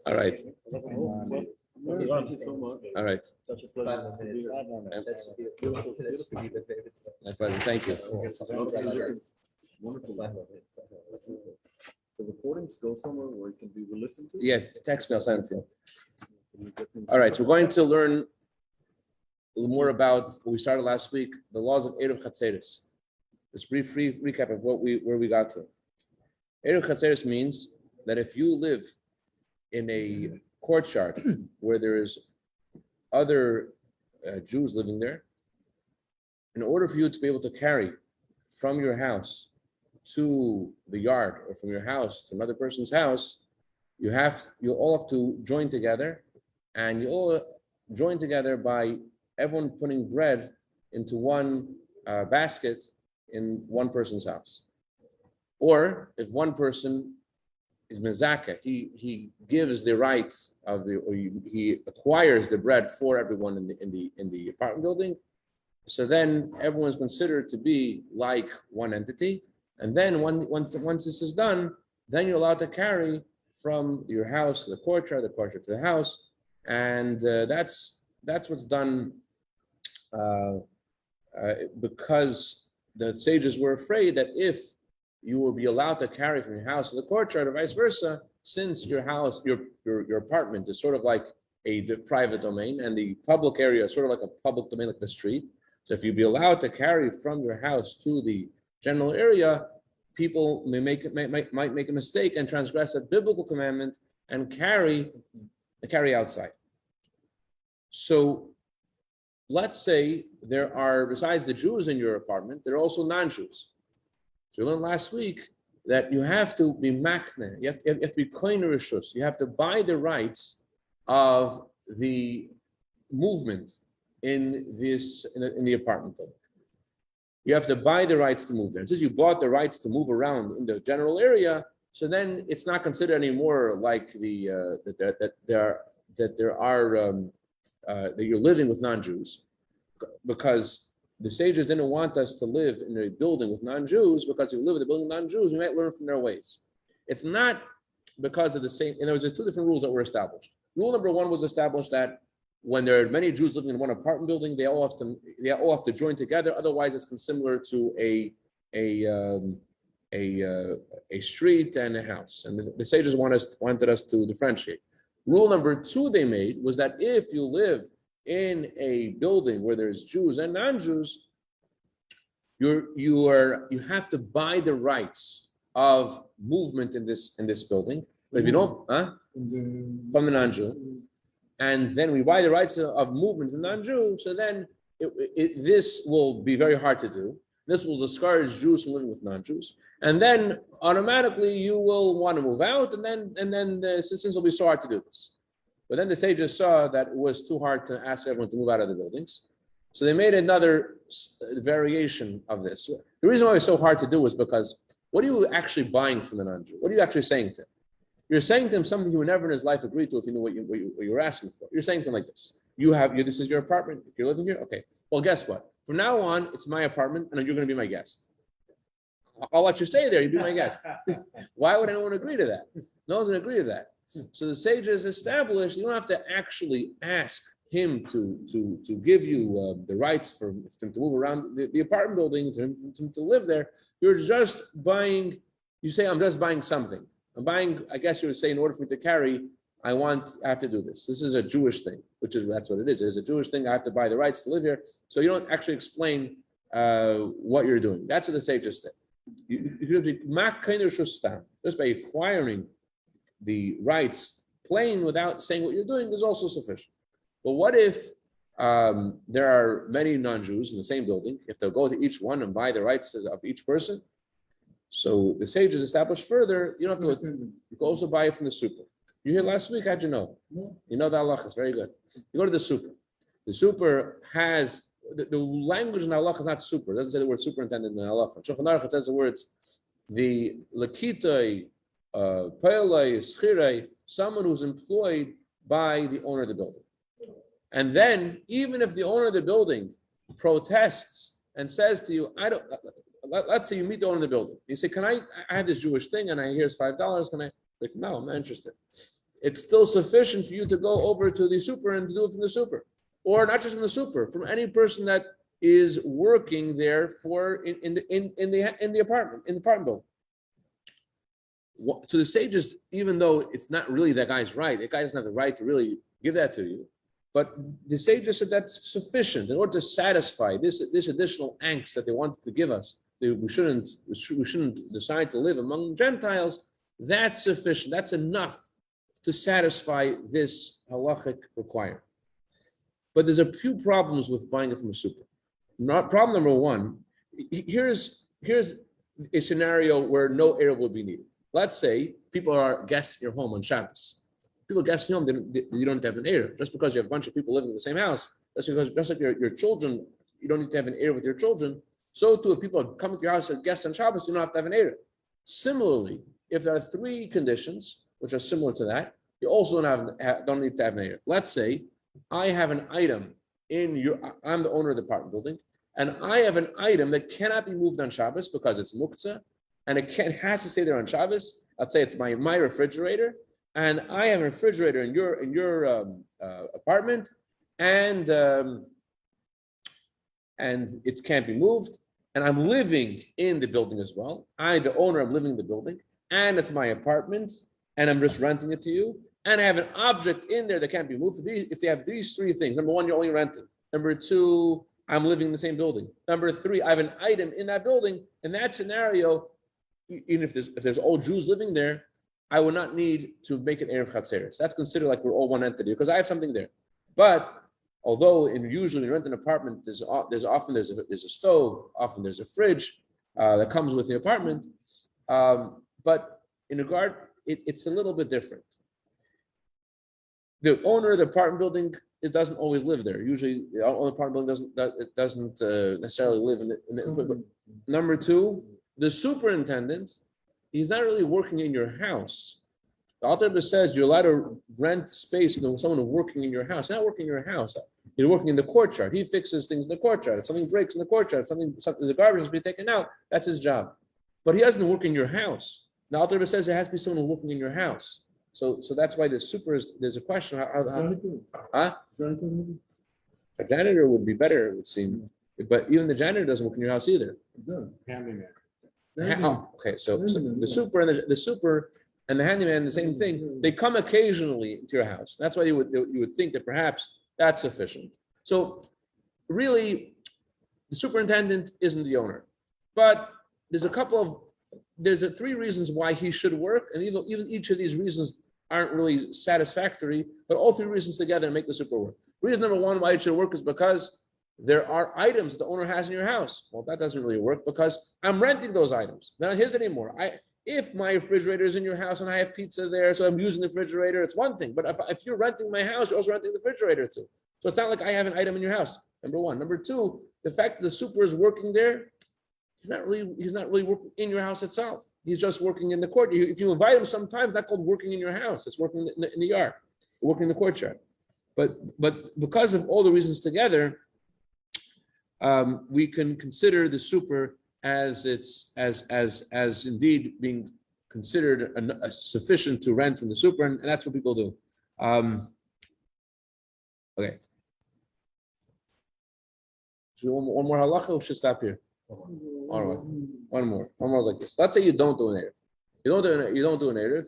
All right. Thank you so much. All right. Such a pleasure. My pleasure. Thank you. Wonderful. The recordings go somewhere where it can be listened to? Yeah, text me, I'll send it to you. All right, so we're going to learn a little more about what we started last week, the laws of Eruv Chatzeiros. This brief recap of where we got to. Eruv Chatzeiros means that if you live in a courtyard where there is other Jews living there, in order for you to be able to carry from your house to the yard or from your house to another person's house, you all have to join together, and you all join together by everyone putting bread into one basket in one person's house. Or if one person is mezaka, he gives the rights of he acquires the bread for everyone in the apartment building. So then everyone's considered to be like one entity. And then once this is done, then you're allowed to carry from your house to the courtyard to the house, and that's what's done because the sages were afraid that if you will be allowed to carry from your house to the courtyard or vice versa, since your house, your apartment is sort of like the private domain, and the public area is sort of like a public domain, like the street. So if you'd be allowed to carry from your house to the general area, people might make a mistake and transgress a biblical commandment and carry outside. So let's say there are, besides the Jews in your apartment, there are also non-Jews. So we learned last week that you have to be makne, you have to be koine rishus, you have to buy the rights of the movement in the apartment building. You have to buy the rights to move there. And since you bought the rights to move around in the general area, so then it's not considered anymore like that you're living with non-Jews, because the sages didn't want us to live in a building with non-Jews, because if we live in a building with non-Jews, we might learn from their ways. It's not because of the same. In other words, there's two different rules that were established. Rule number one was established that when there are many Jews living in one apartment building, they all have to join together. Otherwise, it's similar to a street and a house. And the sages wanted us to differentiate. Rule number two they made was that if you live in a building where there's Jews and non-Jews, you have to buy the rights of movement in this building. But if you don't, from the non-Jew. And then we buy the rights of movement to non-Jew, so then this will be very hard to do. This will discourage Jews from living with non-Jews, and then automatically you will want to move out, and then the citizens will be so hard to do this. But then the sages saw that it was too hard to ask everyone to move out of the buildings, so they made another variation of this. The reason why it's so hard to do is because what are you actually buying from the non-Jew? What are you actually saying to him? You're saying to him something he would never in his life agree to if you knew what you were asking for. You're saying to him like this: this is your apartment. If you're living here, okay. Well, guess what? From now on, it's my apartment, and you're going to be my guest. I'll let you stay there. You be my guest. Why would anyone agree to that? No one's going to agree to that. So the sages established you don't have to actually ask him to give you the rights for him to move around the apartment building, to live there. You're just buying. You say, I'm just buying something. I'm buying, I guess you would say, in order for me to carry, I have to do this. This is a Jewish thing, that's what it is. It is a Jewish thing. I have to buy the rights to live here. So you don't actually explain what you're doing. That's what the sages say. Just by acquiring the rights, plain without saying what you're doing, is also sufficient. But what if there are many non-Jews in the same building? If they'll go to each one and buy the rights of each person, so the sages established further, you don't have to, you can also buy it from the super. You hear last week, how'd you know? You know the halachas, very good. You go to the super. The super has, the language in halach is not super. It doesn't say the word superintendent in halach. In Shulchan Aruch, it says the words, the lekitoi, peolei, schirei, someone who's employed by the owner of the building. And then, even if the owner of the building protests and says to you, let's say you meet the owner of the building. You say, I have this Jewish thing, and here's $5. Can I? Like, no, I'm not interested. it's still sufficient for you to go over to the super and to do it from the super. Or not just from the super, from any person that is working there in the apartment building. So the sages, even though it's not really that guy's right, that guy doesn't have the right to really give that to you, but the sages said that's sufficient in order to satisfy this additional angst that they wanted to give us. We shouldn't decide to live among Gentiles. That's sufficient. That's enough to satisfy this halachic requirement. But there's a few problems with buying it from a super. Problem number one, here's a scenario where no Eruv will be needed. Let's say people are guests in your home on Shabbos. People guests in your home, you don't have an Eruv. Just because you have a bunch of people living in the same house, just like your children, you don't need to have an Eruv with your children. So too, if people come to your house as guests on Shabbos, you don't have to have an Eruv. Similarly, if there are three conditions which are similar to that, you also don't need to have an Eruv. Let's say I have an item I'm the owner of the apartment building, and I have an item that cannot be moved on Shabbos because it's muktzah, and it has to stay there on Shabbos. I'd say it's my refrigerator, and I have a refrigerator in your apartment, and it can't be moved. And I'm living in the building as well. The owner, I'm living in the building, and it's my apartment, and I'm just renting it to you. And I have an object in there that can't be moved. If they have these three things, number one, you're only renting. Number two, I'm living in the same building. Number three, I have an item in that building. In that scenario, even if there's old Jews living there, I would not need to make an Eruv Chatzeiros. That's considered like we're all one entity because I have something there. But although usually when you rent an apartment, there's a stove, often there's a fridge that comes with the apartment. But in regard, it's a little bit different. The owner of the apartment building doesn't always live there. Usually, the owner of the apartment building doesn't necessarily live in the. Number two, the superintendent, he's not really working in your house. The Alter Rebbe says you're allowed to rent space to someone who's working in your house. Not working in your house. You're working in the courtyard. He fixes things in the courtyard. If something breaks in the courtyard, the garbage has to be taken out, that's his job. But he doesn't work in your house. The Alter Rebbe says there has to be someone working in your house. So that's why there's a question. A janitor would be better, it would seem. But even the janitor doesn't work in your house either. Handyman. Okay, so the super and the handyman, the same thing. They come occasionally to your house. That's why you would think that perhaps that's sufficient. So really, the superintendent isn't the owner. But there's three reasons why he should work, and even each of these reasons aren't really satisfactory, but all three reasons together make the super work. Reason number one why it should work is because there are items that the owner has in your house. Well, that doesn't really work because I'm renting those items. They're not his anymore. If my refrigerator is in your house and I have pizza there, so I'm using the refrigerator, it's one thing. But if you're renting my house, you're also renting the refrigerator too. So it's not like I have an item in your house, number one. Number two, the fact that the super is working there, he's not really working in your house itself. He's just working in the court. If you invite him sometimes, that's called working in your house. It's working in the yard, working in the courtyard. But because of all the reasons together, we can consider the super as indeed being considered sufficient to rent from the super, and that's what people do. Okay. So one more halacha, we should stop here. All right. One more like this. Let's say you don't do an Eruv. You don't do an Eruv.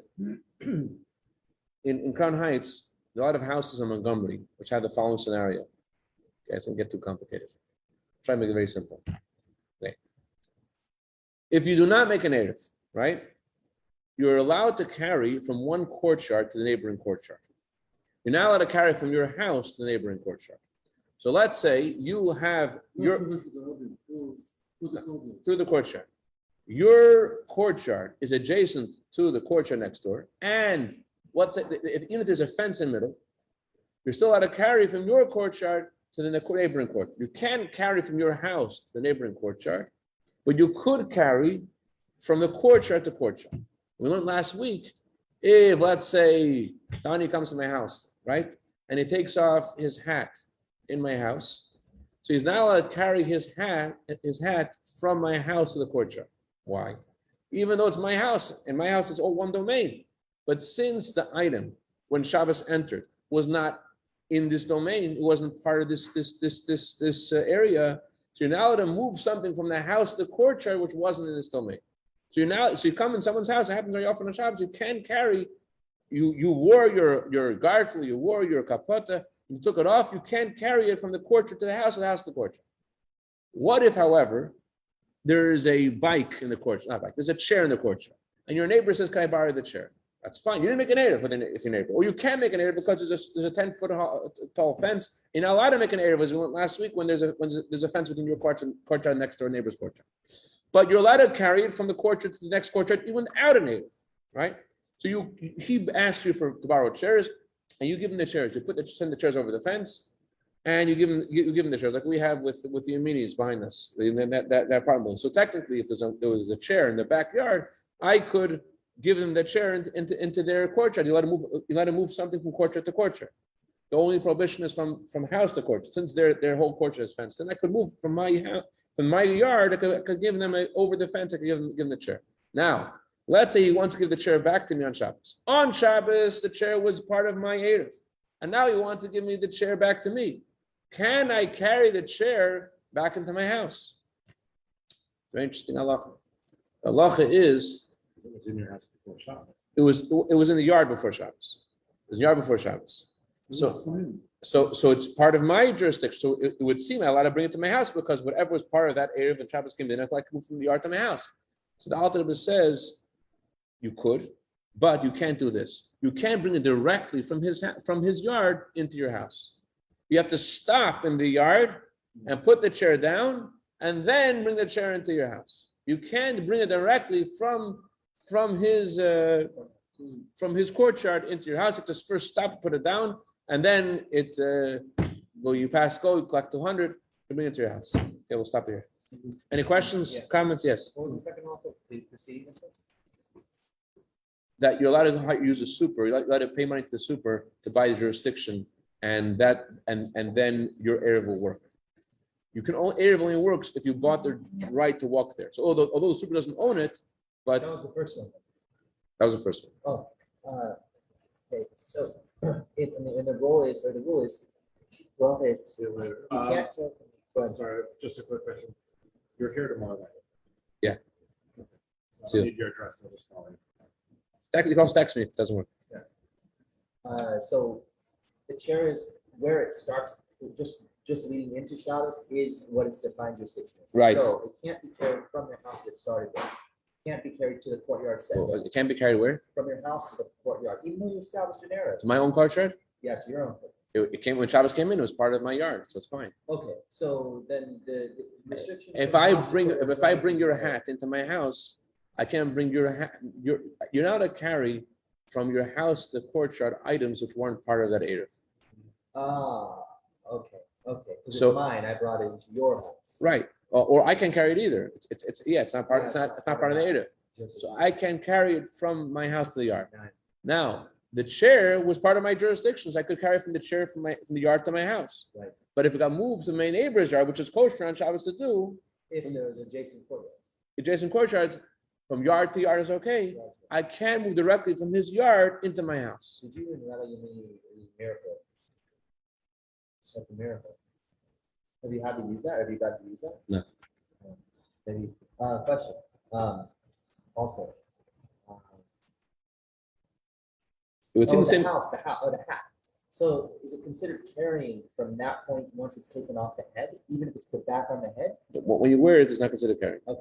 In Crown Heights, there are a lot of houses in Montgomery which have the following scenario. Okay, it's going to get too complicated. Try to make it very simple. Okay. If you do not make an Eruv, right, you're allowed to carry from one courtyard to the neighboring courtyard. You're not allowed to carry from your house to the neighboring courtyard. So let's say you have through the courtyard. Your courtyard is adjacent to the courtyard next door, and even if there's a fence in the middle, you're still allowed to carry from your courtyard to the neighboring courtyard. You can't carry from your house to the neighboring courtyard, but you could carry from the courtyard to courtyard. We learned last week, if let's say Donnie comes to my house, right, and he takes off his hat in my house, so he's not allowed to carry his hat from my house to the courtyard. Why? Even though it's my house, in my house it's all one domain. But since the item when Shabbos entered was not in this domain, it wasn't part of this area. So you're now allowed to move something from the house to the courtyard, which wasn't in this domain. So you come in someone's house, it happens very often on Shabbos, you can carry, you wore your gartel, you wore your kapota, you took it off, you can't carry it from the courtyard to the house to the courtyard. What if, however, there is a bike in the courtyard, not bike, there's a chair in the courtyard, and your neighbor says, can I borrow the chair? That's fine. You didn't make an Eruv with your neighbor. Or you can make an Eruv because there's a 10-foot tall fence. You're not allowed to make an Eruv, as we went last week, when there's a fence between your courtyard next door neighbor's courtyard. But you're allowed to carry it from the courtyard to the next courtyard even without an Eruv, right? So he asks you to borrow chairs, and you give him the chairs. You send the chairs over the fence, and you give him the chairs, like we have with the Aminis behind us, that problem. So technically, if there was a chair in the backyard, I could give them the chair into their courtyard. You let them move something from courtyard to courtyard. The only prohibition is from house to courtyard. Since their whole courtyard is fenced, then I could move from my house, from my yard. I could give them over the fence. I could give them the chair. Now, let's say he wants to give the chair back to me on Shabbos. On Shabbos, the chair was part of my Eruv, and now he wants to give me the chair back to me. Can I carry the chair back into my house? Very interesting halacha. The halacha is, it was in your house before Shabbos. it was in the yard before Shabbos. It was in the yard before Shabbos. So it's part of my jurisdiction. So it would seem I'm allowed to bring it to my house because whatever was part of that Eruv and Shabbos came in, I'd like to move from the yard to my house. So the Alter Rebbe says you could, but you can't do this. You can't bring it directly from his yard into your house. You have to stop in the yard and put the chair down and then bring the chair into your house. You can't bring it directly from his courtyard into your house. You have to first stop, put it down, and then you collect 200, and bring it to your house. Okay, we'll stop here. Any questions, comments? Yes. What was the second half of the proceeding? That you're allowed to use a super, you're allowed to pay money to the super to buy the jurisdiction, and then your Eruv will work. You can only Eruv only works if you bought the right to walk there. So although the super doesn't own it, but That was the first one. that was the first one. Oh, okay. So, the rule is, well, is See you later. you can't. Go ahead. Sorry, just a quick question. You're here tomorrow night. Yeah. So See I you. need your address. I'll just call you. You can also text me if it doesn't work. So the chair is where it starts, just leading into Shabbos is what its defined jurisdiction is. Right. So it can't be carried from your house that started there. It can't be carried to the courtyard Well, setback. it can't be carried where? From your house to the courtyard, even though you established an area. To my own courtyard? Yeah, to your own. It came when Shabbos came in. It was part of my yard, so it's fine. Okay, so then the restriction. If I bring your hat into my house, I can't bring your hat. You're not to carry from your house to the courtyard items which weren't part of that Eruv. Okay. Because So- it's mine, I brought it into your house. Right. Or I can't carry it either. It's not part. It's not part of the Eruv. So I can carry it from my house to the yard. Nice. Now, the chair was part of my jurisdiction, so I could carry from the chair from the yard to my house. Right. But if it got moved to my neighbor's yard, which is kosher on Shabbos to do, If there was adjacent courtyards. adjacent courtyards, from yard to yard is okay. Gotcha. I can move directly from his yard into my house. Did you and Rella, you mean it was a miracle? That's a miracle. Have you had to use that? Have you got to use that? No. Maybe. Question. Also. It would seem the same. House, the hat. So is it considered carrying from that point once it's taken off the head, even if it's put back on the head? When you wear it, it's not considered carrying. Okay.